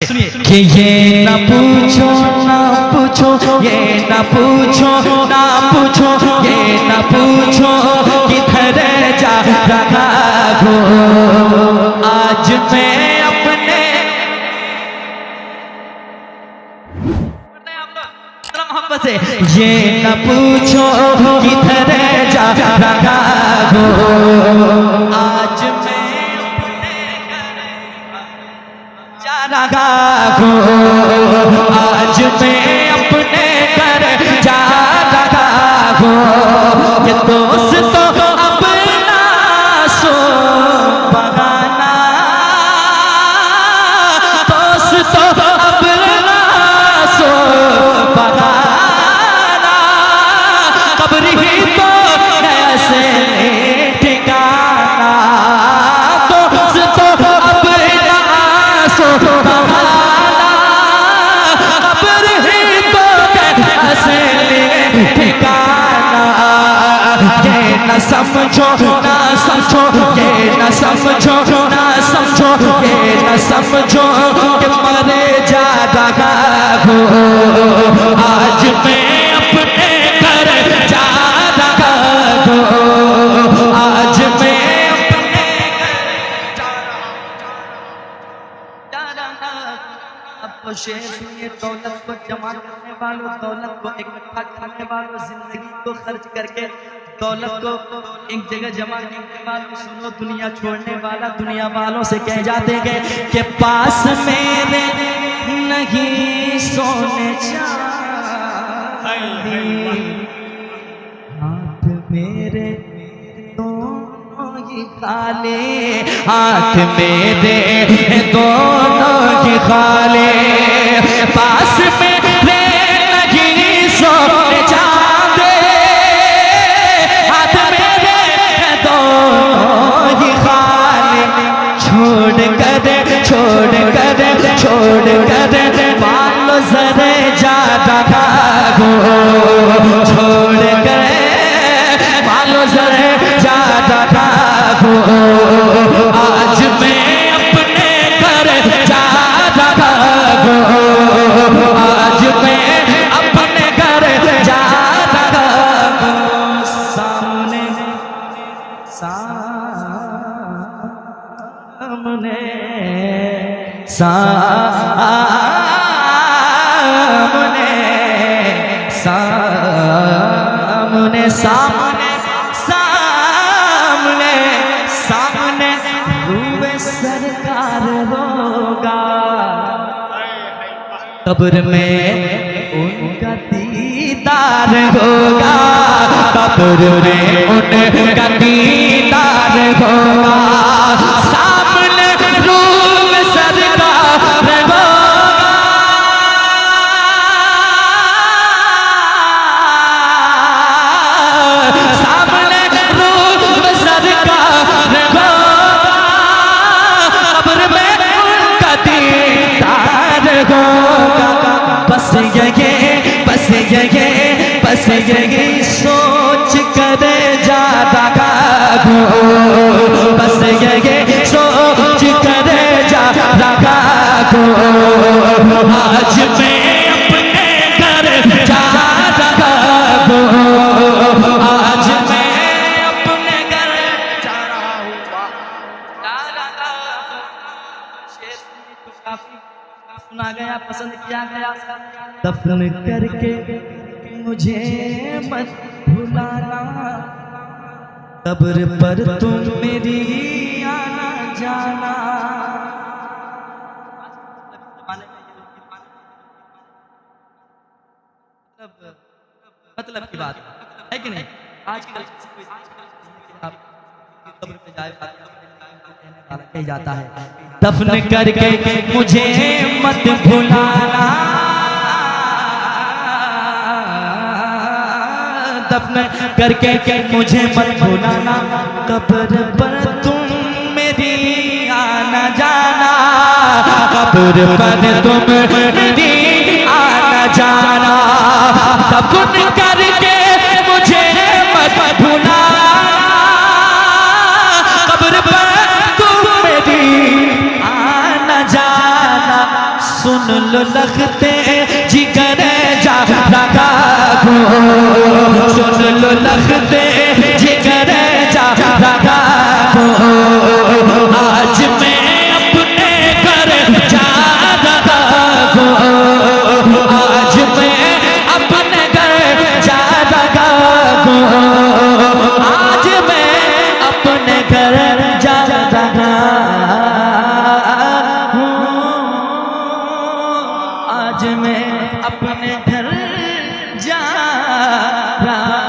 सुनिए कि ये न पूछो ना पूछो, ये न पूछो ना पूछो, ये न पूछो किधर जा रहा हो। आज मैं अपने मोहब्बत से ये न पूछो किधर जा रहा हो। आज मैं जा रहा हो, आज मैं अपने घर जा रहा हो। ये दोस्त तो अपना सो बगाना, दोस्त तो अपना सो बगाना, कब्र ही तो ऐसे ठिकाना। दोस्त तो अपना सो बगाना, कब्र ही तो ऐसे ठिकाना। ये न समझो ना समझो, ये न समझो ना समझो, ये न समझो कि मरे जा रहा हो। आज मैं अपने घर जा रहा हो, आज मैं अपने घर जा रहा। अब तो शेर सुनिए, दौलत को जमा करने वालों, दौलत को इकट्ठा करने वालों, जिंदगी को खर्च करके दौलत को एक जगह जमा करने वालों, सुनो दुनिया छोड़ने वाला दुनिया वालों से कह जाते हैं कि पास मेरे नहीं सोने चांदी, हाथ मेरे दोनों ही खाली, हाथ मेरे दोनों ही खाली। पास मेरे नहीं सोने चांदी, हाथ मेरे दोनों ही खाली। छोड़ कर मालो जरे जा रहा हो, छोड़ कर मालो जरे जा रहा हो। आज मैं अपने घर जा रहा हो, आज मैं अपने घर जा रहा हो। सामने सामने सामने सामने सामने सामने सामने रूए सरकार होगा, कब्र में उनका दीदार होगा, कब्र में उनका दीदार होगा। सामने रूए सरकार होगा, सामने रूए सरकार होगा, कब्र में उनका दीदार होगा। बस ये सोच कर जा रहा हो, बस ये सोच कर जा रहा हो। आज मैं अपने घर जा रहा हो, आज मैं अपने घर जा रहा हूँ। शेर तो काफी सुना गया, पसंद किया गया। दफन करके मुझे मत भुलाना, कब्र पर तुम मेरी आना जाना। मतलब की बात है कि नहीं? आजकल कब्र पे जाए कह जाता है, दफन करके मुझे मत भुलाना, दफन करके मुझे मत भुलाना, कब्र पर तुम मेरी आना जाना, कब्र पर तुम मेरी आना जाना। दफन करके मुझे मत भुलाना, कब्र पर तुम मेरी आना जाना। सुन लो लगते जिगर जा रगा को, सुन लो लगते जिगर जा रगा को। आज मैं अपने घर जा रहा हूँ, आज मैं अपने घर जा रहा हूँ, आज मैं अपने घर जा रहा हूँ, आज मैं अपने घर जा रहा